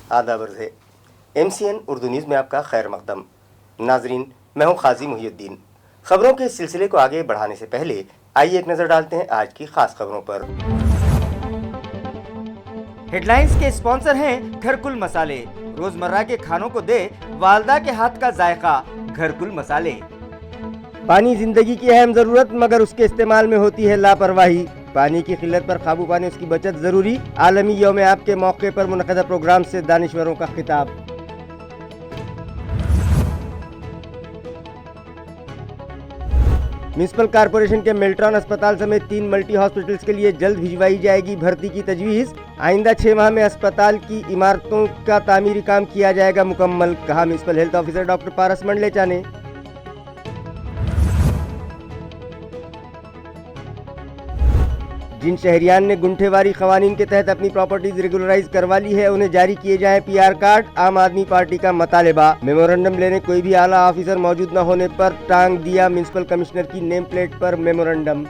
आदाब अर्ज़ है। MCN उर्दू न्यूज़ में आपका खैर मक़दम। नाज़रीन, मैं हूँ क़ाज़ी मुहियुद्दीन। ख़बरों के इस सिलसिले को आगे बढ़ाने से पहले आइए एक नज़र डालते हैं आज की ख़ास खबरों पर। हेडलाइंस के स्पॉन्सर हैं घरकुल मसाले। रोज़मर्रा के खानों को दे वालदा के हाथ का जायका, घरकुल मसाले। पानी ज़िंदगी की अहम ज़रूरत, मगर उसके इस्तेमाल में होती है लापरवाही। पानी की किल्लत पर काबू पाने उसकी बचत ज़रूरी। आलमी यौम आब के मौके पर मुनक़दा प्रोग्राम से दानिश्वरों का खिताब। म्यूनिसिपल कॉरपोरेशन के मिल्ट्रॉन अस्पताल समेत 3 मल्टी हॉस्पिटल्स के लिए जल्द भिजवाई जाएगी भर्ती की तजवीज़। आइंदा 6 माह में अस्पताल की इमारतों का तामीरी काम किया जाएगा मुकम्मल, कहा म्यूनिसिपल हेल्थ ऑफिसर डॉक्टर पारस मंडलेचा ने। जिन शहरियान ने गुंठेवारी खवानीन के तहत अपनी प्रॉपर्टीज रेगुलराइज करवा ली है, उन्हें जारी किए जाएं PR कार्ड। आम आदमी पार्टी का मतालिबा। मेमोरेंडम लेने कोई भी आला ऑफिसर मौजूद न होने पर टांग दिया म्युनिसिपल कमिश्नर की नेम प्लेट पर मेमोरेंडम।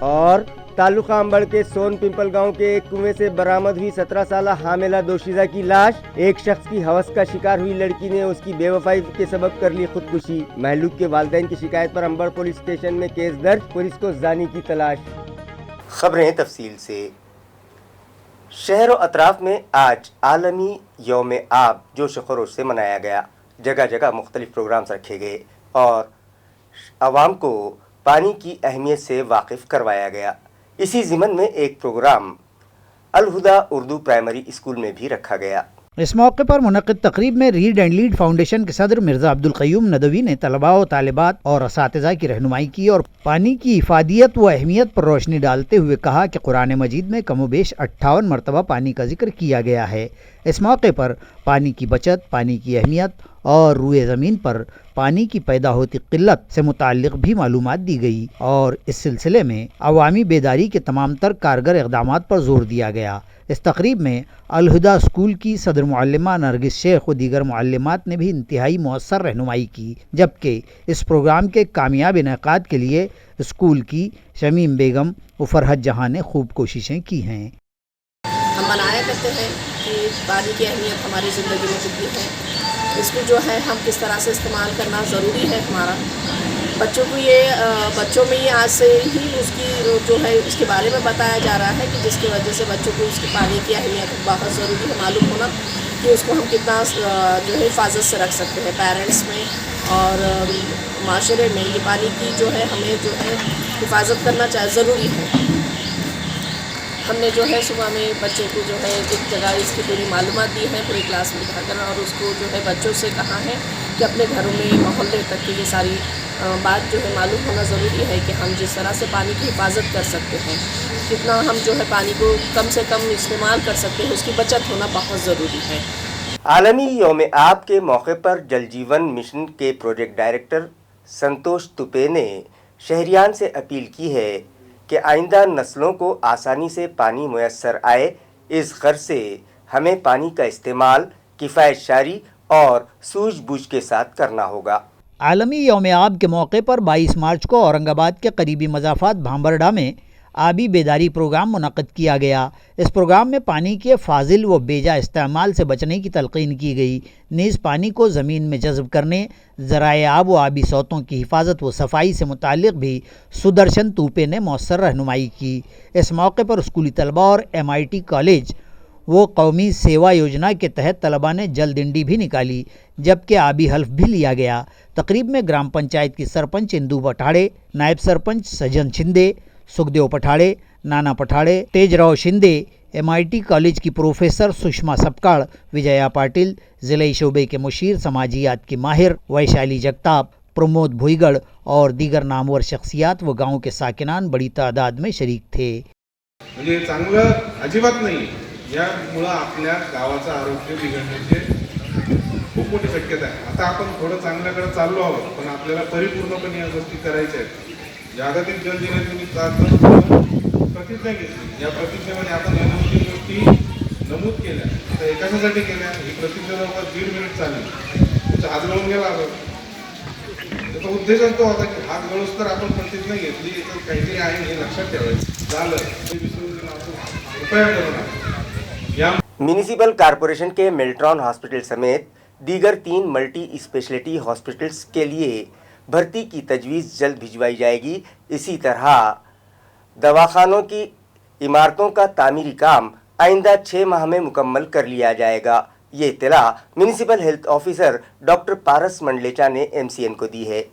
और तालुका अंबड़ के सोन पिंपल गांव के एक कुएं से बरामद हुई 17 साला हामिला दोशीज़ा की लाश। एक शख्स की हवस का शिकार हुई लड़की ने उसकी बेवफाई के सबब कर ली खुदकुशी। महलूक के वालिदैन की शिकायत पर अंबड़ पुलिस स्टेशन में केस दर्ज, पुलिस को जानी की तलाश। खबरें तफसील से। शहर और अतराफ में आज आलमी यौम आब जोश खरोश से मनाया गया। जगह जगह मुख्तलिफ प्रोग्राम्स रखे गए और आवाम को पानी की अहमियत से वाकिफ करवाया गया। इसी ज़िमन में एक प्रोग्राम अल हुदा उर्दू प्राइमरी स्कूल में भी रखा गया। इस मौके पर मुनक़िद तकरीब में रीड एंड लीड फाउंडेशन के सदर मिर्ज़ा अब्दुल क़य्यूम नदवी ने तलबा व तालिबात और असातिज़ा की रहनुमाई की और पानी की इफ़ादियत व अहमियत पर रोशनी डालते हुए कहा कि कुरान मजीद में कमोबेश 58 मरतबा पानी का जिक्र किया गया है। इस मौके पर पानी की बचत, पानी की अहमियत और रूए ज़मीन पर पानी की पैदा होती किल्लत से मुताल्लिक़ भी मालूमात दी गई और इस सिलसिले में अवामी बेदारी के तमाम तर कारगर इक़दामात पर जोर दिया गया। इस तकरीब में अल हुदा स्कूल की सदर मुअल्लिमा नरगिस शेख व दीगर मुअल्लिमात ने भी इंतहाई मौसर रहनुमाई की, जबकि इस प्रोग्राम के कामयाब इनेकाद के लिए स्कूल की शमीम बेगम व फरहत जहां ने खूब कोशिशें की हैं। हम मनाया करते हैं कि पानी की अहमियत हमारी ज़िंदगी में कितनी है, इसको जो है हम किस तरह से इस्तेमाल करना ज़रूरी है हमारा। बच्चों को बच्चों में ही आज से ही उसकी जो है उसके बारे में बताया जा रहा है कि जिसकी वजह से बच्चों को उसकी पानी की अहमियत बहुत ज़रूरी है मालूम होना कि उसको हम कितना जो है हिफाजत से रख सकते हैं। पेरेंट्स में और माशरे में ये पानी की जो है हमें जो है हिफाजत करना ज़रूरी है। हमने जो है सुबह में बच्चों को जो है एक जगह इसकी पूरी मालूमात दी है पूरी क्लास में बिठाकर, और उसको जो है बच्चों से कहा है कि अपने घरों में मोहल्ले तक की ये सारी बात जो है मालूम होना ज़रूरी है कि हम जिस तरह से पानी की हिफाजत कर सकते हैं, कितना हम जो है पानी को कम से कम इस्तेमाल कर सकते हैं, उसकी बचत होना बहुत ज़रूरी है। आलमी यौम आब के मौके पर जल जीवन मिशन के प्रोजेक्ट डायरेक्टर संतोष तुपे ने शहरियान से अपील की है कि आइंदा नस्लों को आसानी से पानी मुयस्सर आए। इस गर्ज से हमें पानी का इस्तेमाल किफ़ायत शारी और सूझबूझ के साथ करना होगा। आलमी यौम आब के मौके पर 22 मार्च को औरंगाबाद के करीबी मज़ाफ़ात भांबरडा में आबी बेदारी प्रोग्राम मुनक़्क़द किया गया। इस प्रोग्राम में पानी के फाजिल व बेजा इस्तेमाल से बचने की तलक़ीन की गई। नीज़ पानी को ज़मीन में जज़ब करने, ज़राए आब व आबी स्रोतों की हिफाजत व सफाई से मुताल्लिक़ भी सुदर्शन तूपे ने मौसर रहनुमाई की। इस मौके पर स्कूली तलबा और MIT कॉलेज वो कौमी सेवा योजना के तहत तलबा ने जल दिंडी भी निकाली, जबकि आबी हल्फ भी लिया गया। तकरीब में ग्राम पंचायत की सरपंच इंदू पठाड़े, नायब सरपंच सजन शिंदे, सुखदेव पठाड़े, नाना पठाड़े, तेजराव शिंदे, MIT कॉलेज की प्रोफेसर सुषमा सपकाड़, विजया पाटिल, ज़िले शोबे के मुशीर समाजियात की माहिर वैशाली जगताप, प्रमोद भुईगढ़ और दीगर नामवर शख्सियात व गाँव के साकिनान बड़ी तादाद में शरीक थे। म्हणजे चांगलं अजिबात नाही, यामुळं आपल्या गावाचं आरोग्य बिघडण्याची खूप मोठी शक्यता आहे। आता आपण थोडं चांगल्याकडे चाललो आहोत, पण आपल्याला परिपूर्णपणे या गोष्टी करायच्या आहेत। जागतिक जल दिनाची प्रतिज्ञा घेतली, या प्रतिज्ञेमध्ये आपण या 2-3 गोष्टी नमूद केल्या। आता एकासाठी केल्या, ही प्रतिज्ञा जवळपास 1.5 मिनिट चालली, त्याचा हात लावून गेला आपण फक्त उद्देशच तो होता की हात गळूस तर आपण प्रतिज्ञा घेतली तर काहीतरी आहे हे लक्षात ठेवायचं, झालं ते विसरून गेलं असं कृपया करू नका। या म्यूनिसिपल कॉरपोरेशन के मेल्ट्रॉन हॉस्पिटल समेत दीगर 3 मल्टी स्पेशलिटी हॉस्पिटल्स के लिए भर्ती की तजवीज़ जल्द भिजवाई जाएगी। इसी तरह दवाखानों की इमारतों का तामीरी काम आइंदा 6 माह में मुकम्मल कर लिया जाएगा। ये इत्तला म्यूनिसिपल हेल्थ ऑफिसर डॉक्टर पारस मंडलेचा ने MCN को दी है।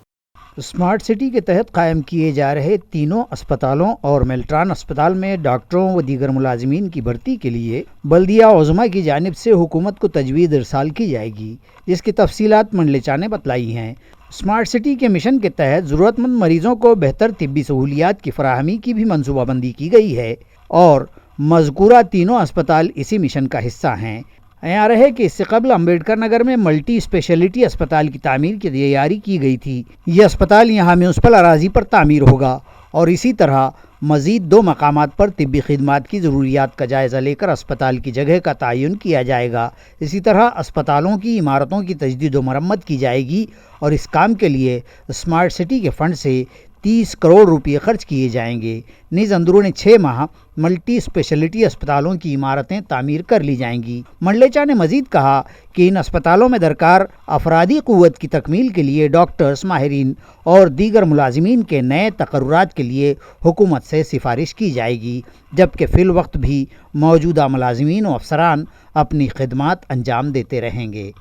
स्मार्ट सिटी के तहत कायम किए जा रहे तीनों अस्पतालों और मेल्ट्रॉन अस्पताल में डॉक्टरों व दीगर मुलाजिमीन की भर्ती के लिए बल्दिया उज़्मा की जानिब से हुकूमत को तजवीज़ इरसाल की जाएगी, जिसकी तफसीलात मंडलेचा ने बतलाई हैं। स्मार्ट सिटी के मिशन के तहत ज़रूरतमंद मरीज़ों को बेहतर तिब्बी सहूलियात की फराहमी की भी मनसूबाबंदी की गई है और मज़कूरा तीनों अस्पताल इसी मिशन का हिस्सा हैं। यहाँ रहे कि इससे कबल अम्बेडकर नगर में मल्टी स्पेशलिटी अस्पताल की तामीर की तैयारी की गई थी। ये अस्पताल यहाँ म्यूनसिपल अराजी पर तामीर होगा और इसी तरह मज़ीद 2 मकामात पर तिब्बी खिदमात की ज़रूरियात का जायज़ा लेकर अस्पताल की जगह का तयन किया जाएगा। इसी तरह अस्पतालों की इमारतों की तजदीद व मरम्मत की जाएगी और इस काम के लिए स्मार्ट सिटी के फ़ंड से 30 करोड़ रुपये खर्च किए जाएंगे। नीज़ अंदरून 6 माह मल्टी स्पेशलिटी अस्पतालों की इमारतें तामीर कर ली जाएंगी। मंडलेचा ने मज़ीद कहा कि इन अस्पतालों में दरकार अफरादी क़ुव्वत की तकमील के लिए डॉक्टर्स, माहिरीन और दीगर मुलाजिमीन के नए तकर्रुरात के लिए हुकूमत से सिफारिश की जाएगी, जबकि फ़िल वक्त भी मौजूदा मुलाजिमीन व अफसरान अपनी खिदमात अंजाम देते रहेंगे।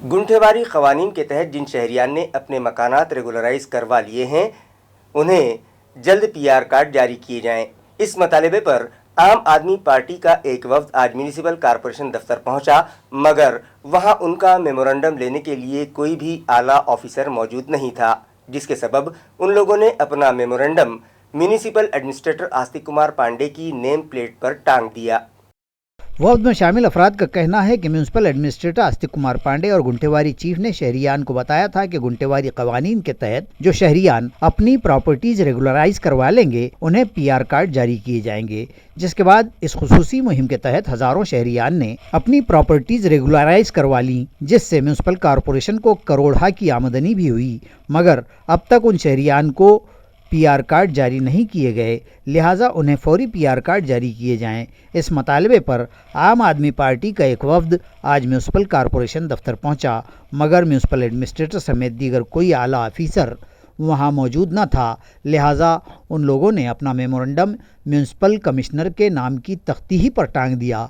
गुंठेवारी क़वानीन के तहत जिन शहरियान ने अपने मकानात रेगुलराइज करवा लिए हैं उन्हें जल्द PR कार्ड जारी किए जाएं। इस मतालबे पर आम आदमी पार्टी का एक वफ्द आज म्यूनिसिपल कॉरपोरेशन दफ्तर पहुंचा, मगर वहां उनका मेमोरेंडम लेने के लिए कोई भी आला ऑफिसर मौजूद नहीं था, जिसके सबब उन लोगों ने अपना memorandum municipal administrator Astik Kumar Pandey की नेम प्लेट पर टांग दिया। वफ्द में शामिल अफराद का कहना है कि म्यूनसिपल एडमिनिस्ट्रेटर आस्तिक कुमार पांडे और गुंठेवारी चीफ ने शहरियान को बताया था कि गुंठेवारी कवानीन के तहत जो शहरियान अपनी प्रॉपर्टीज रेगुलराइज करवा लेंगे उन्हें PR कार्ड जारी किए जाएंगे, जिसके बाद इस खुसूसी मुहिम के तहत हज़ारों शहरियान ने अपनी प्रॉपर्टीज रेगुलराइज करवा ली, जिससे म्यूनसिपल कॉरपोरेशन को करोड़ों की आमदनी भी हुई, मगर अब तक उन शहरियान को PR कार्ड जारी नहीं किए गए, लिहाजा उन्हें फौरी PR कार्ड जारी किए जाएं। इस मतालबे पर आम आदमी पार्टी का एक वफ्द आज म्यूनसिपल कॉरपोरेशन दफ्तर पहुंचा, मगर म्यूनसिपल एडमिनिस्ट्रेटर समेत दीगर कोई आला ऑफिसर वहां मौजूद न था, लिहाजा उन लोगों ने अपना मेमोरेंडम म्यूनसिपल कमिश्नर के नाम की तख्ती ही पर टांग दिया।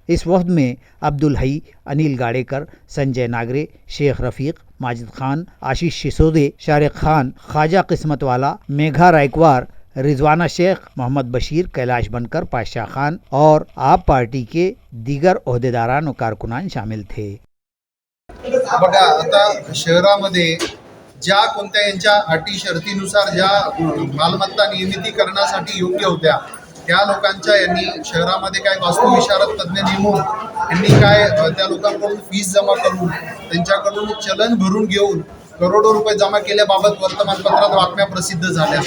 इस वफ्द में अब्दुल हई, अनिल गाड़ेकर, संजय नागरे, शेख रफ़ीक, माजिद खान, आशीष सिसोदे, शारिक खान, ख्वाजा किस्मत वाला, मेघा रायकवार, रिजवाना शेख, मोहम्मद बशीर, कैलाश बनकर, पाशाह खान और आप पार्टी के दीगर ओहदेदारान और कारकुनान शामिल थे। बघा, आता शहरामध्ये ज्या कोणत्या यांच्या अटी शर्तीनुसार ज्या मालमत्ता नियमितीकरणासाठी योग्य होत्या त्या लोकांच्या यांनी शहरामध्ये काय वास्तुविशारद तज्ज्ञ नेमून यांनी काय त्या लोकांकडून फीस जमा करून त्यांच्याकडून चलन भरून घेऊन करोडो रुपये जमा केल्याबाबत वर्तमानपत्रात बातम्या प्रसिद्ध झाल्या।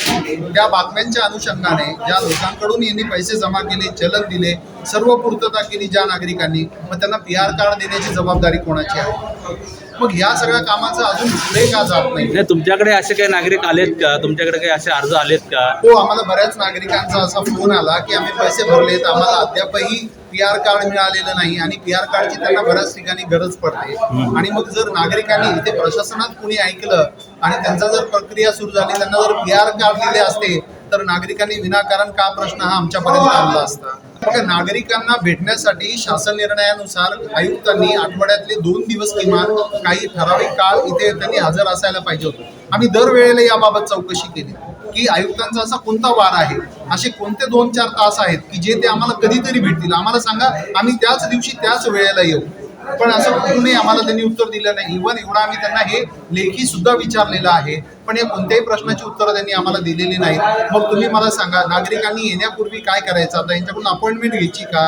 त्या बातम्यांच्या अनुषंगाने ज्या लोकांकडून यांनी पैसे जमा केले, चलन दिले, सर्व पूर्तता केली ज्या नागरिकांनी, मग त्यांना PR कार्ड देण्याची जबाबदारी कोणाची आहे? मग या सगळ्या कामाचं अजून पुढे का जात नाही? तुमच्याकडे असे काही नागरिक आलेत का? तुमच्याकडे काही असे अर्ज आलेत का? हो, आम्हाला बऱ्याच नागरिकांचा असा फोन आला की आम्ही पैसे भरलेत, आम्हाला अद्यापही PR कार्ड मिळालेलं नाही आणि PR कार्डची त्यांना बऱ्याच ठिकाणी गरज पडते। आणि मग जर नागरिकांनी इथे प्रशासनात कुणी ऐकलं आणि त्यांचा जर प्रक्रिया सुरू झाली, त्यांना जर PR कार्ड दिले असते तर नागरिकांनी विनाकारण का प्रश्न हा आमच्यापर्यंत आणला असता? नागरिकांना भेटण्यासाठी शासन निर्णयानुसार आयुक्तांनी आठवड्यातले 2 दिवस किमान काही ठराविक काळ इथे त्यांनी हजर असायला पाहिजे होतं। आम्ही दरवेळेला याबाबत चौकशी केली की आयुक्तांचा असा कोणता वार आहे, असे कोणते 2-4 तास आहेत की जे ते आम्हाला कधीतरी भेटतील, आम्हाला सांगा, आम्ही त्याच दिवशी त्याच वेळेला येऊ। पण असं कुठूनही आम्हाला त्यांनी उत्तर दिलं नाही। इव्हन एवढा आम्ही त्यांना हे लेखी सुद्धा विचारलेलं आहे, पण या कोणत्याही प्रश्नाची उत्तरं त्यांनी आम्हाला दिलेली नाहीत। मग तुम्ही मला सांगा, नागरिकांनी येण्यापूर्वी काय करायचं? आता यांच्याकडून अपॉइंटमेंट घ्यायची का?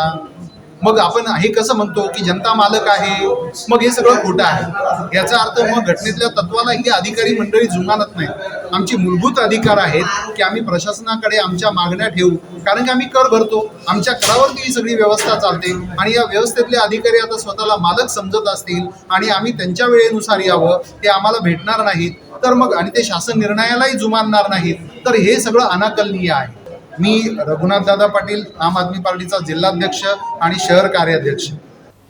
मग आपण हे कसं म्हणतो की जनता मालक आहे, मग हे सगळं खोटं आहे. याचा अर्थ मग घटनेतल्या तत्वाला ही अधिकारी मंडळी जुमानत नाही. आमची मूलभूत अधिकार आहेत की आम्ही प्रशासनाकडे आमच्या मागण्या ठेवू, कारण की आम्ही कर भरतो, आमच्या करावरती ही सगळी व्यवस्था चालते आणि या व्यवस्थेतले अधिकारी आता स्वतःला मालक समजत असतील आणि आम्ही त्यांच्या वेळेनुसार यावं ते आम्हाला भेटणार नाहीत, तर मग आणि ते शासन निर्णयालाही जुमानणार नाहीत, तर हे सगळं अनाकलनीय आहे. मी रघुनाथ दादा पाटील, आम आदमी पार्टीचा जिल्हाध्यक्ष आणि शहर कार्याध्यक्ष.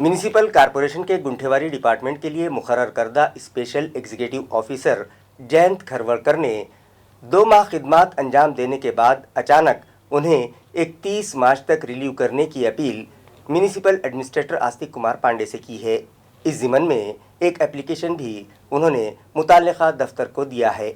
म्यूनिसिपल कॉरपोरेशन के गुंठेवारी डिपार्टमेंट के लिए मुकर्रर करदा स्पेशल एग्जीक्यूटिव ऑफिसर जयंत खरवड़कर ने 2 माह खिदमत अंजाम देने के बाद अचानक उन्हें 31 मार्च तक रिलीव करने की appeal municipal administrator Astik Kumar Pandey से की है. इस ज़िमन में एक एप्लीकेशन भी उन्होंने मुताल्लिक़ा दफ्तर को दिया है.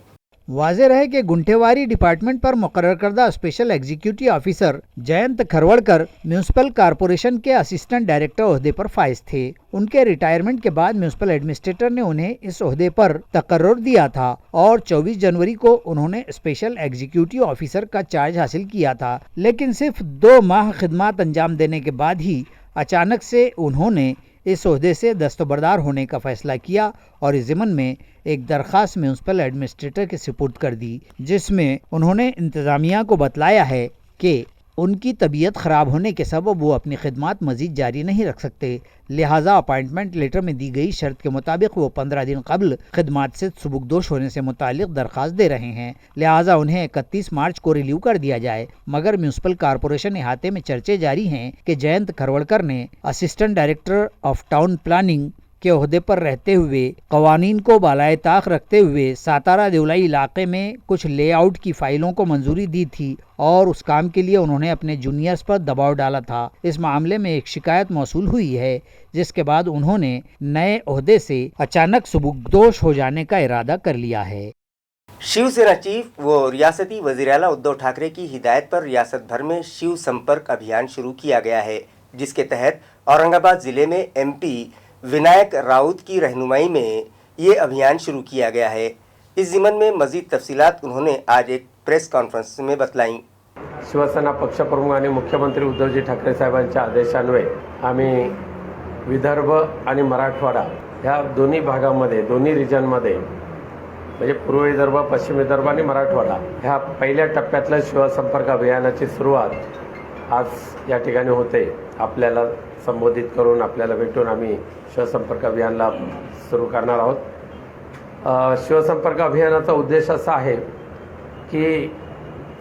वाज़ेह है कि गुंठेवारी डिपार्टमेंट पर मुकर्रर करदा special executive officer Jayant Kharwadkar municipal corporation के असिस्टेंट डायरेक्टर ओहदे पर फाइज थे. उनके रिटायरमेंट के बाद म्यूनिसिपल एडमिनिस्ट्रेटर ने उन्हें इस ओहदे पर तकर्रुर दिया था और 24 जनवरी को उन्होंने स्पेशल एग्जीक्यूटिव ऑफिसर का चार्ज हासिल किया था. लेकिन सिर्फ 2 माह खिदमत अंजाम देने के बाद ही अचानक से उन्होंने इस ओहदे से दस्तबरदार होने का फैसला किया और इस ज़िमन में एक दरख्वास्त म्यूनिसिपल एडमिनिस्ट्रेटर के सुपुर्द कर दी, जिसमें उन्होंने इंतज़ामिया को बतलाया है कि उनकी तबीयत ख़राब होने के सबब वो अपनी खिदमत मज़ीद जारी नहीं रख सकते. लिहाजा अपॉइंटमेंट लेटर में दी गई शर्त के मुताबिक वो 15 दिन कबल खिदमत से सुबुकदोश होने से मुतालिक दरख्वास्त दे रहे हैं. लिहाजा उन्हें 31 मार्च को रिलीव कर दिया जाए. मगर म्यूनिसिपल कॉरपोरेशन इहाते में चर्चे जारी हैं कि जयंत खरवड़कर ने assistant director of town planning के ओहदे पर रहते हुए कवानीन को बालाए ताक रखते हुए सातारा देवलाई इलाके में कुछ लेआउट की फाइलों को मंजूरी दी थी और उस काम के लिए उन्होंने अपने जूनियर्स पर दबाव डाला था. इस मामले में एक शिकायत मौसूल हुई है, जिसके बाद उन्होंने नए ओहदे से अचानक सुबुकदोश हो जाने का इरादा कर लिया है. शिवसेना चीफ व रियासती वज़ीर आला उद्धव ठाकरे की हिदायत पर रियासत भर में शिव संपर्क अभियान शुरू किया गया है, जिसके तहत औरंगाबाद ज़िले में MP विनायक राउत की रहनुमाई में ये अभियान शुरू किया गया है. इस ज़िमन में मज़ीद तफसीलात उन्होंने आज एक प्रेस कॉन्फ्रेंस में बतलाई. शिवसेना पक्षप्रमुख आणि मुख्यमंत्री उद्धवजी ठाकरे साहेबांच्या आदेशान्वये आम्ही विदर्भ आणि मराठवाडा ह्या दोन्ही भागामध्ये, दोन्ही रिजनमध्ये म्हणजे पूर्व विदर्भ, पश्चिम विदर्भ आणि मराठवाडा ह्या पहिल्या टप्प्यातल्या शिवसंपर्क अभियानाची सुरुवात आज या ठिकाणी होते. आपल्याला संबोधित करून, आपल्याला भेटून आम्ही शिवसंपर्क अभियानाला सुरू करणार आहोत. शिवसंपर्क अभियानाचा उद्देश असा आहे की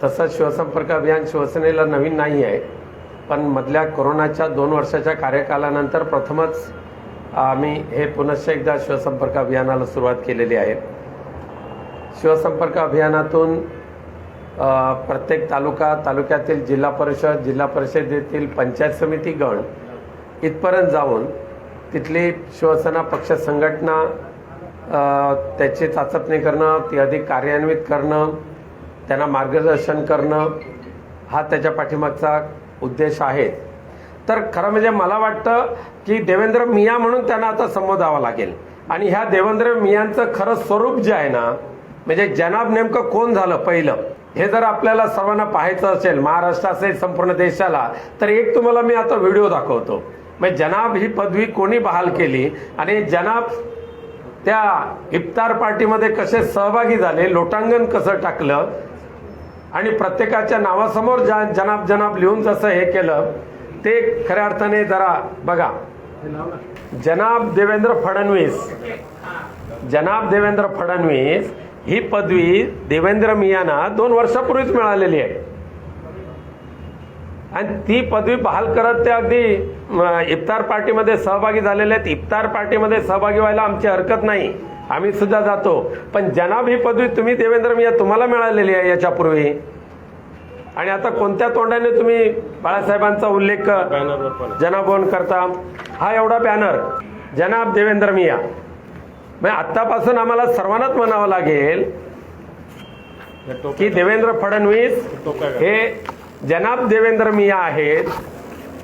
तसं शिवसंपर्क अभियान शिवसेनेला नवीन नाही आहे, पण मधल्या कोरोनाच्या 2 वर्षाच्या कार्यकालानंतर प्रथमच आम्ही हे पुनश्च एकदा शिवसंपर्क अभियानाला सुरुवात केलेली आहे. शिवसंपर्क अभियानातून प्रत्येक तालुक्यातील जिल्हा परिषदेतील पंचायत समिती गण इथपर्यंत जाऊन तिथली शिवसेना पक्ष संघटना त्याची चाचपणी करणं, ती अधिक कार्यान्वित करणं, त्यांना मार्गदर्शन करणं हा त्याच्या पाठीमागचा उद्देश आहे. तर खरं म्हणजे मला वाटतं की देवेंद्र मिया म्हणून त्यांना आता संबोधावं लागेल आणि ह्या देवेंद्र मियांचं खरं स्वरूप जे आहे ना, म्हणजे जनाब नेमकं कोण झालं पहिलं, हे जर आपल्याला सर्वांना पाहायचं असेल, महाराष्ट्रासहित संपूर्ण देशाला, तर एक तुम्हाला मी आता व्हिडिओ दाखवतो. म्हणजे जनाब ही पदवी कोणी बहाल केली आणि जनाब त्या इफ्तार पार्टीमध्ये कसे सहभागी झाले, लोटांगण कसं टाकलं आणि प्रत्येकाच्या नावासमोर जनाब जनाब लिहून जसं हे केलं, ते खऱ्या अर्थाने जरा बघा. जनाब देवेंद्र फडणवीस ही पदवी देवेंद्र मियांना 2 वर्षापूर्वीच मिळालेली आहे आणि ती पदवी बहाल करत ते अगदी इफ्तार पार्टीमध्ये सहभागी झालेले आहेत. इफ्तार पार्टीमध्ये सहभागी व्हायला आमची हरकत नाही, आम्ही सुद्धा जातो, पण जनाब ही पदवी तुम्ही देवेंद्र मिया तुम्हाला मिळालेली आहे याच्यापूर्वी. आणि आता कोणत्या तोंडाने तुम्ही बाळासाहेबांचा उल्लेख जनाबोन करता? हा एवढा बॅनर जनाब देवेंद्र मिया. म्हणजे आत्तापासून आम्हाला सर्वांनाच म्हणावं लागेल की देवेंद्र फडणवीस हे जनाब देवेंद्र मिया आहेत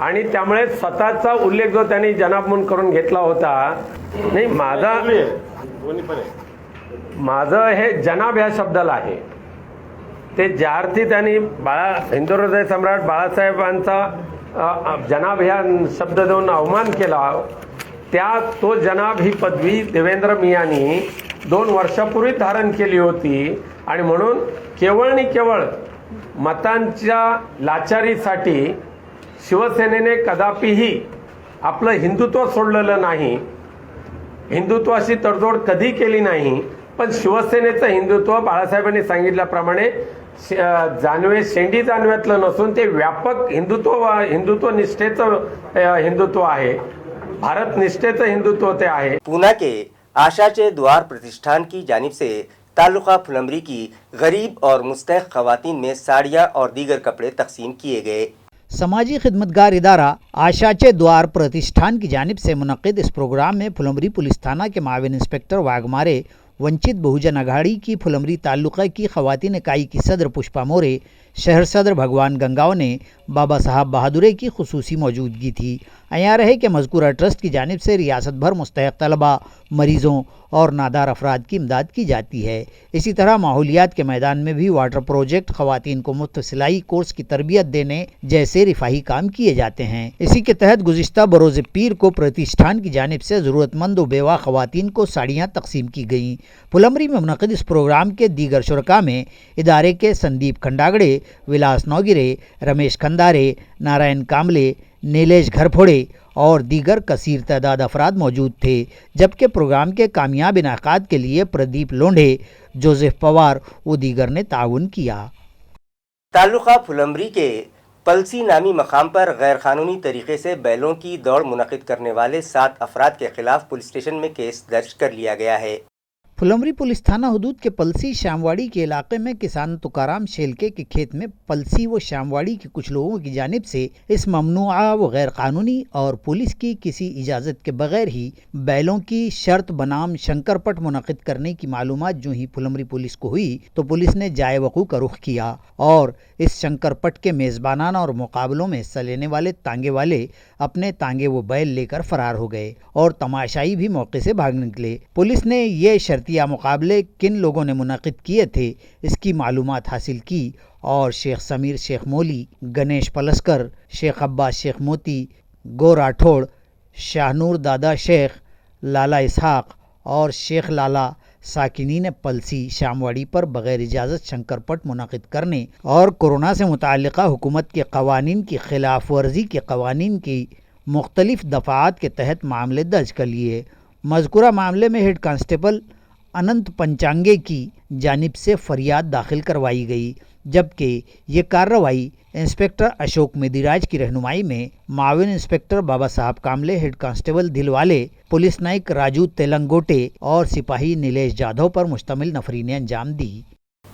आणि त्यामुळे स्वतःचा उल्लेख जो त्यांनी जनाब म्हणून करून घेतला होता, नाही माझं हे जनाब ह्या शब्दाला आहे, ते ज्या अर्थी त्यांनी हिंदू हृदय सम्राट बाळासाहेबांचा जनाब ह्या शब्द देऊन अवमान केला, तो जनाब ही पदवी देवेंद्र मियांनी 2 वर्षापूर्वी धारण केली होती आणि म्हणून केवळ आणि केवळ मतांच्या लाचारीसाठी शिवसेनेने कदापिही आपलं हिंदुत्व सोडलेलं नाही, हिंदुत्वाशी तडजोड कधी केली नाही. पण शिवसेनेचं हिंदुत्व बाळासाहेबांनी सांगितल्याप्रमाणे शेंडी जानव्यातलं नसून ते व्यापक हिंदुत्व निष्ठेचं हिंदुत्व आहे, भारत निष्ठेचं हिंदुत्व ते आहे. पूना के आशाचे द्वार प्रतिष्ठान की जानिब से तालुका फुलंबरी की गरीब और मुस्तहक खवातीन में साड़ियाँ और दीगर कपड़े तकसीम किए गए। समाजी खिदमतगार इदारा आशाचे द्वार प्रतिष्ठान की जानिब से मुनक्किद इस प्रोग्राम में फुलंबरी पुलिस थाना के माविन इंस्पेक्टर वाघमारे, वंचित बहुजन अघाड़ी की फुलंबरी ताल्लुक़ा की ख़वातीन इकाई की सदर पुष्पा मोरे, शहर सदर भगवान गंगाव ने बाबा साहब बहादुरे की खुसूसी मौजूदगी थी। अयां रहे कि मज़कूरा ट्रस्ट की जानिब से रियासत भर मुस्तहक़ तलबा, मरीज़ों और नादार अफराद की इमदाद की जाती है। इसी तरह माहौलियात के मैदान में भी वाटर प्रोजेक्ट, ख़वातीन को मुफ्त सिलाई कोर्स की तरबियत देने जैसे रिफाही काम किए जाते हैं। इसी के तहत गुज़िश्ता बरोज़ पीर को प्रतिष्ठान की जानिब से ज़रूरतमंद व बेवा ख़वातीन को साड़ियाँ तकसीम की गईं। फुलंबरी में मुनक़िद इस प्रोग्राम के दीगर शुरका में इदारे के संदीप खंडागड़े, विलास नौगिरे, रमेश खंदारे, नारायण कामले, नीलेश घरफोड़े और दीगर कसीर तादाद अफराद मौजूद थे। जबकि प्रोग्राम के कामयाब इनाकात के लिए प्रदीप लोंढे, जोसेफ पवार व दीगर ने ताउन किया। तालुका फुलंबरी के पलसी नामी मकाम पर गैर कानूनी तरीके से बैलों की दौड़ मुनक़िद करने वाले 7 अफराद के खिलाफ पुलिस स्टेशन में केस दर्ज कर लिया गया है। फुलंबरी पुलिस थाना हदूद के पलसी शामवाड़ी के इलाके में किसान तुकाराम शेलके के खेत में पलसी व शामवाड़ी के कुछ लोगों की जानिब से इस ममनुआ व गैर कानूनी और पुलिस की किसी इजाज़त के बगैर ही बैलों की शर्त बनाम शंकरपट मुनक़िद करने की मालूमात जो ही फुलंबरी पुलिस को हुई तो पुलिस ने जाए वक़ू का रुख किया और इस शंकरपट के मेज़बानाना और मुकाबलों में हिस्सा लेने वाले तांगे वाले अपने तांगे व बैल लेकर फरार हो गए और तमाशाई भी मौके से भाग निकले। पुलिस ने ये शर्तिया मुकाबले किन लोगों ने मुनक़िद किए थे इसकी मालूमात हासिल की और शेख समीर शेख मोली, गणेश पलस्कर, शेख अब्बास शेख मोती, गो राठौड़, शाहनूर दादा शेख, लाला इसहाक और शेख लाला साकिनीन पलसी शामवाड़ी पर बग़ैर इजाज़त शंकरपट मुनक़िद करने और कोरोना से मुताल्लिक़ा हुकूमत के क़वानीन की खिलाफ वर्जी के क़वानीन की मुख्तलिफ़ दफ़ात के तहत मामले दर्ज कर लिए। मज़कूरा मामले में हेड कांस्टेबल अनंत पंचांगे की जानिब से फरियाद दाखिल करवाई गई, जबकि ये कार्रवाई इंस्पेक्टर अशोक मेदिराज की रहनुमाई में माविन इंस्पेक्टर बाबा साहब कामले, हेड कांस्टेबल दिलवाले, पुलिस नायक राजू तेलंगोटे और सिपाही नीलेश जाधव पर मुश्तमिल नफरी ने अंजाम दी।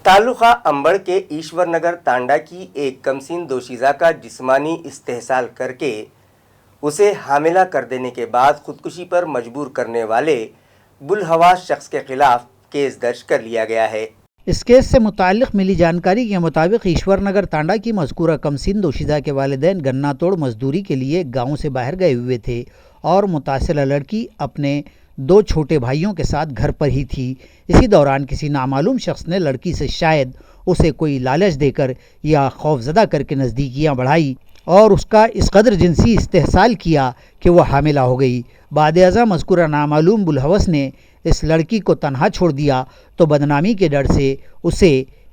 तालुका अंबड़ के ईश्वर नगर तांडा की एक कमसीन दोशीज़ा का जिस्मानी इस्तेहसाल करके उसे हामिला कर देने के बाद खुदकुशी पर मजबूर करने वाले बुलहवास शख्स के खिलाफ केस दर्ज कर लिया गया है। इस केस से मुताल्लिक़ मिली जानकारी के मुताबिक ईश्वर नगर तांडा की मज़कूरा कमसीन दोशीज़ा के वालिदैन गन्ना तोड़ मजदूरी के लिए गांव से बाहर गए हुए थे और मुतासिरा लड़की अपने 2 छोटे भाइयों के साथ घर पर ही थी। इसी दौरान किसी नामालूम शख्स ने लड़की से शायद उसे कोई लालच देकर या खौफजदा करके नज़दीकियाँ बढ़ाई और उसका इस कदर जिनसी इस्तेहसाल किया कि वह हामिला हो गई। बाद-ए-अज़ा मज़कूरा नामालूम बुलहवस ने इस लड़की को तन्हा छोड़ दिया तो बदनामी के डर से उसे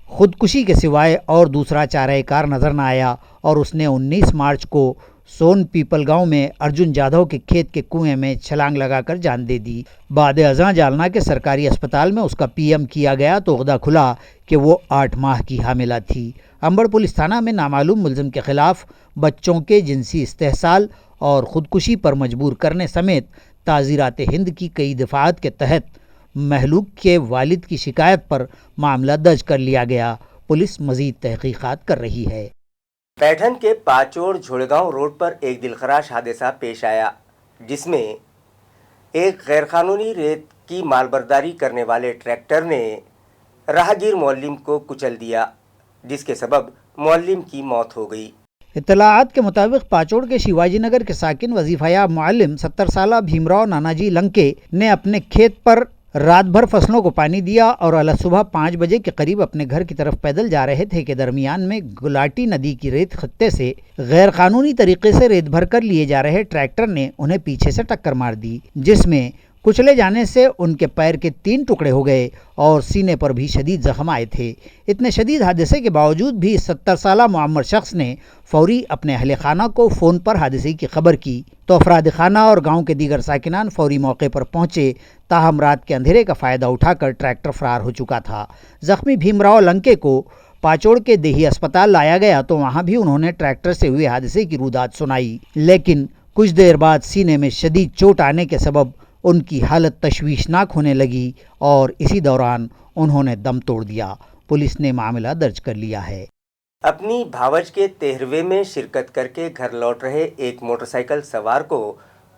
खुदकुशी के सिवाय और दूसरा चाराकार नज़र न आया और उसने 19 मार्च को सोन पीपल गांव में अर्जुन जाधव के खेत के कुएं में छलांग लगाकर जान दे दी। बाद-ए-अज़ा जालना के सरकारी अस्पताल में उसका पीएम किया गया तो उगदा खुला कि वो 8 माह की हामिला थी। अंबड़ पुलिस थाना में नामालूम मुलज़िम के खिलाफ बच्चों के जिनसी इस्तेहसाल और ख़ुदकुशी पर मजबूर करने समेत ताज़ीरात हिंद की कई दफ़ात के तहत महलूक के वालिद की शिकायत पर मामला दर्ज कर लिया गया। पुलिस मज़ीद तहक़ीक़ात कर रही है। पैठन के पाचोड़ झोड़गांव रोड पर एक दिलखराश हादसा पेश आया, जिसमें एक गैरकानूनी रेत की मालबरदारी करने वाले ट्रैक्टर ने राहगीर मौल्लिम को कुचल दिया, जिसके सबब मौल्लिम की मौत हो गई। इत्तलाआत के मुताबिक पाचोड़ के शिवाजी नगर के साकिन वजीफायाब मुअल्लिम 70 साला भीमराव नानाजी लंके ने अपने खेत पर रात भर फसलों को पानी दिया और अल सुबह 5 बजे के करीब अपने घर की तरफ पैदल जा रहे थे कि दरमियान में गुलाटी नदी की रेत खत्ते से गैर कानूनी तरीके से रेत भर कर लिए जा रहे ट्रैक्टर ने उन्हें पीछे से टक्कर मार दी, जिसमें कुचले जाने से उनके पैर के 3 टुकड़े हो गए और सीने पर भी शदीद जख्म आए थे। इतने शदीद हादसे के बावजूद भी 70 साला मुअम्मर शख्स ने फौरी अपने अहले खाना को फ़ोन पर हादसे की खबर की तो अफराद खाना और गांव के दीगर साकिनान फौरी मौके पर पहुंचे। ताहम रात के अंधेरे का फ़ायदा उठाकर ट्रैक्टर फरार हो चुका था। ज़ख्मी भीमराव लंके को पाचोड़ के देही अस्पताल लाया गया तो वहाँ भी उन्होंने ट्रैक्टर से हुए हादसे की रुदात सुनाई, लेकिन कुछ देर बाद सीने में शदीद चोट आने के सबब उनकी हालत तशवीशनाक होने लगी और इसी दौरान उन्होंने दम तोड़ दिया। पुलिस ने मामला दर्ज कर लिया है। अपनी भावज के 13वें में शिरकत करके घर लौट रहे एक मोटरसाइकिल सवार को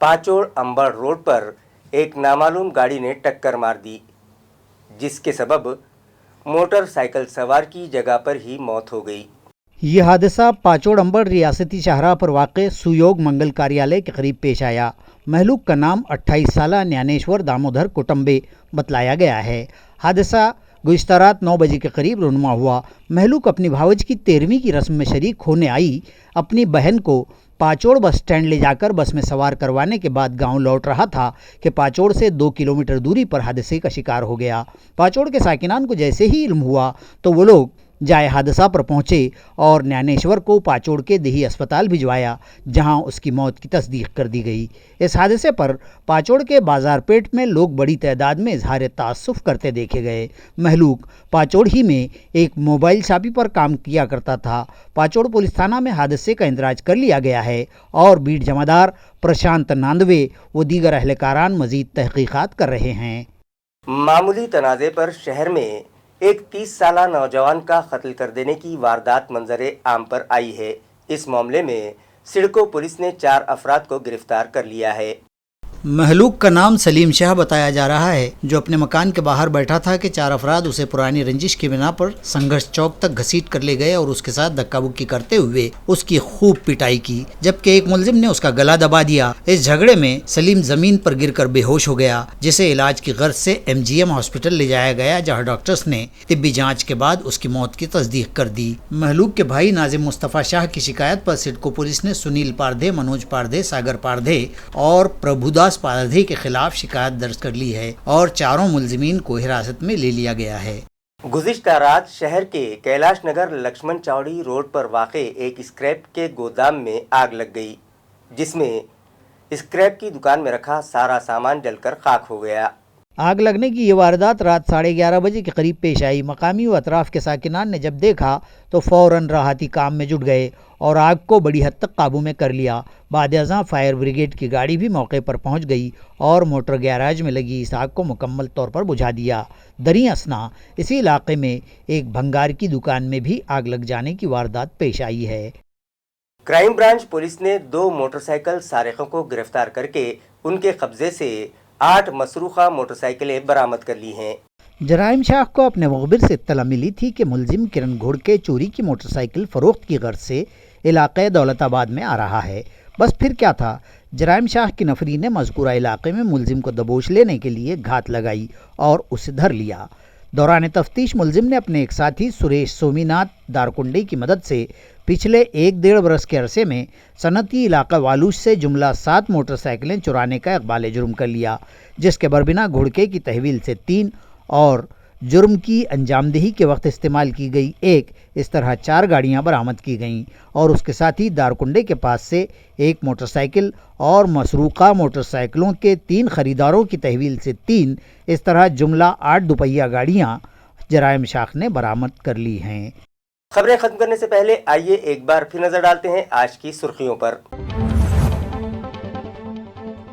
पाचोड़ अंबड़ रोड पर एक नामालूम गाड़ी ने टक्कर मार दी, जिसके सबब मोटरसाइकिल सवार की जगह पर ही मौत हो गई। ये हादसा पाचोड़ अंबड़ रियासती शाहराह पर वाक़े सुयोग मंगल कार्यालय के करीब पेश आया। महलूक का नाम 28 साला ज्ञानेश्वर दामोदर कुटुंबे बतलाया गया है। हादसा गुज़िश्ता रात 9 बजे के करीब रुनुमा हुआ। महलूक अपनी भावज की 13वीं की रस्म में शरीक होने आई अपनी बहन को पाचोड़ बस स्टैंड ले जाकर बस में सवार करवाने के बाद गांव लौट रहा था कि पाचोड़ से 2 किलोमीटर दूरी पर हादसे का शिकार हो गया। पाचोड़ के साकिनान को जैसे ही इल्म हुआ तो वो लोग जाए हादसा पर पहुंचे और ज्ञानेश्वर को पाचोड़ के देही अस्पताल भिजवाया, जहां उसकी मौत की तस्दीक कर दी गई। इस हादसे पर पाचोड़ के बाजार पेट में लोग बड़ी तादाद में इजहार तासुफ करते देखे गए। महलूक पाचोड़ ही में एक मोबाइल शॉपी पर काम किया करता था। पाचोड़ पुलिस थाना में हादसे का इंदराज कर लिया गया है और बीट जमादार प्रशांत नांदवे व दीगर अहलकारान मजीद तहकीकात कर रहे हैं। मामूली तनाज़े पर शहर में एक 30 साला नौजवान का कत्ल कर देने की वारदात मंजरे आम पर आई है। इस मामले में सिडको पुलिस ने 4 अफराद को गिरफ्तार कर लिया है। महलूक का नाम सलीम शाह बताया जा रहा है, जो अपने मकान के बाहर बैठा था कि 4 अफराद उसे पुरानी रंजिश की बिना पर संघर्ष चौक तक घसीट कर ले गए और उसके साथ धक्का बुक्की करते हुए उसकी खूब पिटाई की, जबकि एक मुलजिम ने उसका गला दबा दिया। इस झगड़े में सलीम जमीन पर गिरकर बेहोश हो गया, जिसे इलाज की गर्ज से MGM हॉस्पिटल ले जाया गया, जहाँ डॉक्टर्स ने तिब्बी जाँच के बाद उसकी मौत की तस्दीक कर दी। महलूक के भाई नाजिम मुस्तफ़ा शाह की शिकायत पर सिडको पुलिस ने सुनील पारधे, मनोज पारधे, सागर पारधे और प्रभुदास पारधे के खिलाफ शिकायत दर्ज कर ली है और 4 मुलजिमीन को हिरासत में ले लिया गया है। गुज़िश्ता रात शहर के कैलाश नगर लक्ष्मण चौड़ी रोड पर वाक़े एक स्क्रैप के गोदाम में आग लग गई, जिसमें स्क्रैप की दुकान में रखा सारा सामान जलकर खाक हो गया। आग लगने की ये वारदात रात 11:30 बजे के करीब पेश आई। मकामी व अतराफ के साकिनान ने जब देखा तो फ़ौरन राहती काम में जुट गए और आग को बड़ी हद तक काबू में कर लिया। बाद-ए-अज़ां फायर ब्रिगेड की गाड़ी भी मौके पर पहुंच गई और मोटर गैराज में लगी इस आग को मुकम्मल तौर पर बुझा दिया। दरी असना इसी इलाके में एक भंगार की दुकान में भी आग लग जाने की वारदात पेश आई है। क्राइम ब्रांच पुलिस ने 2 मोटरसाइकिल सारिकों को गिरफ्तार करके उनके कब्जे से 8 मसरूखा मोटरसाइकिलें बरामद कर ली हैं। जराइम शाह को अपने मुखबिर से इत्तला मिली थी कि मुलजिम किरण घोड़के चोरी की मोटरसाइकिल फरोख्त की गर्ज से इलाके दौलताबाद में आ रहा है। बस फिर क्या था, जराइम शाह की नफरी ने मज़कूरा इलाके में मुलजिम को दबोच लेने के लिए घात लगाई और उसे धर लिया। दौरान तफ्तीश मुलजिम ने अपने एक साथी सुरेश सोमीनाथ दारकुंडे की मदद से पिछले 1-1.5 बरस के अरसे में सनती इलाका वालूश से जुमला 7 मोटरसाइकिलें चुराने का इक़बाल जुर्म कर लिया, जिसके बरबिना घोड़के की तहवील से 3 और जुर्म की अंजामदेही के वक्त इस्तेमाल की गई 1, इस तरह 4 गाड़ियां बरामद की गईं और उसके साथ ही दारकुंडे के पास से 1 मोटरसाइकिल और मसरूक़ा मोटरसाइकिलों के 3 खरीदारों की तहवील से 3, इस तरह जुमला 8 दुपहिया गाड़ियां जराइम शाह ने बरामद कर ली हैं। खबरें खत्म करने से पहले आइए एक बार फिर नजर डालते हैं आज की सुर्खियों पर।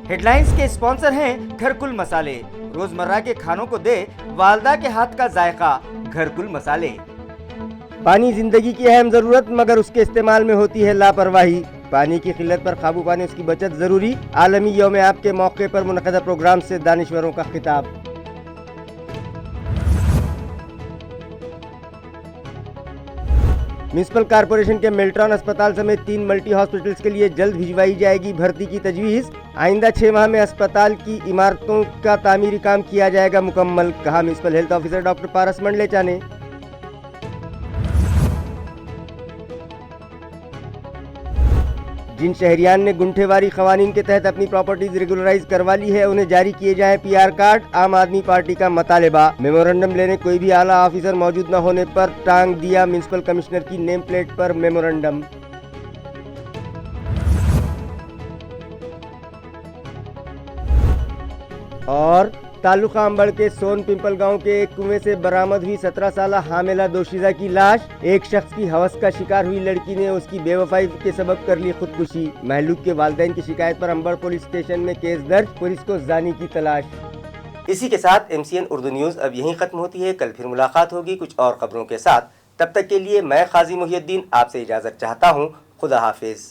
हेडलाइंस के स्पॉन्सर हैं घरकुल मसाले। रोजमर्रा के खानों को दे वालदा के हाथ का जायका, घरकुल मसाले। पानी जिंदगी की अहम जरूरत, मगर उसके इस्तेमाल में होती है लापरवाही। पानी की किल्लत पर काबू पाने उसकी बचत जरूरी। आलमी यौम आब के मौके पर मुनक़दा प्रोग्राम से दानिश्वरों का खिताब। म्युनिसिपल कॉरपोरेशन के मिल्ट्रॉन अस्पताल समेत 3 मल्टी हॉस्पिटल्स के लिए जल्द भिजवाई जाएगी भर्ती की तजवीज़। आइंदा 6 माह में अस्पताल की इमारतों का तामीरी काम किया जाएगा मुकम्मल, कहा म्युनिसिपल हेल्थ ऑफिसर डॉक्टर पारस मंडलेचा ने। जिन शहरियान ने गुंठेवारी खवानीन के तहत अपनी प्रॉपर्टीज रेगुलराइज करवा ली है, उन्हें जारी किए जाए पीआर कार्ड। आम आदमी पार्टी का मतालिबा। मेमोरेंडम लेने कोई भी आला ऑफिसर मौजूद न होने पर टांग दिया म्युनिसिपल कमिश्नर की नेम प्लेट पर मेमोरेंडम। और तालुका अंबड़ के सोन पिंपल गांव के एक कुएं से बरामद हुई 17 साल हामिला दोशीजा की लाश। एक शख्स की हवस का शिकार हुई लड़की ने उसकी बेवफाई के सबब कर ली खुदकुशी। महलूक के वालिदैन की शिकायत पर अंबड़ पुलिस स्टेशन में केस दर्ज, पुलिस को जानी की तलाश। इसी के साथ MCN उर्दू न्यूज अब यहीं खत्म होती है। कल फिर मुलाकात होगी कुछ और खबरों के साथ। तब तक के लिए मैं काजी मुहियुद्दीन आपसे इजाजत चाहता हूँ। खुदा हाफिज।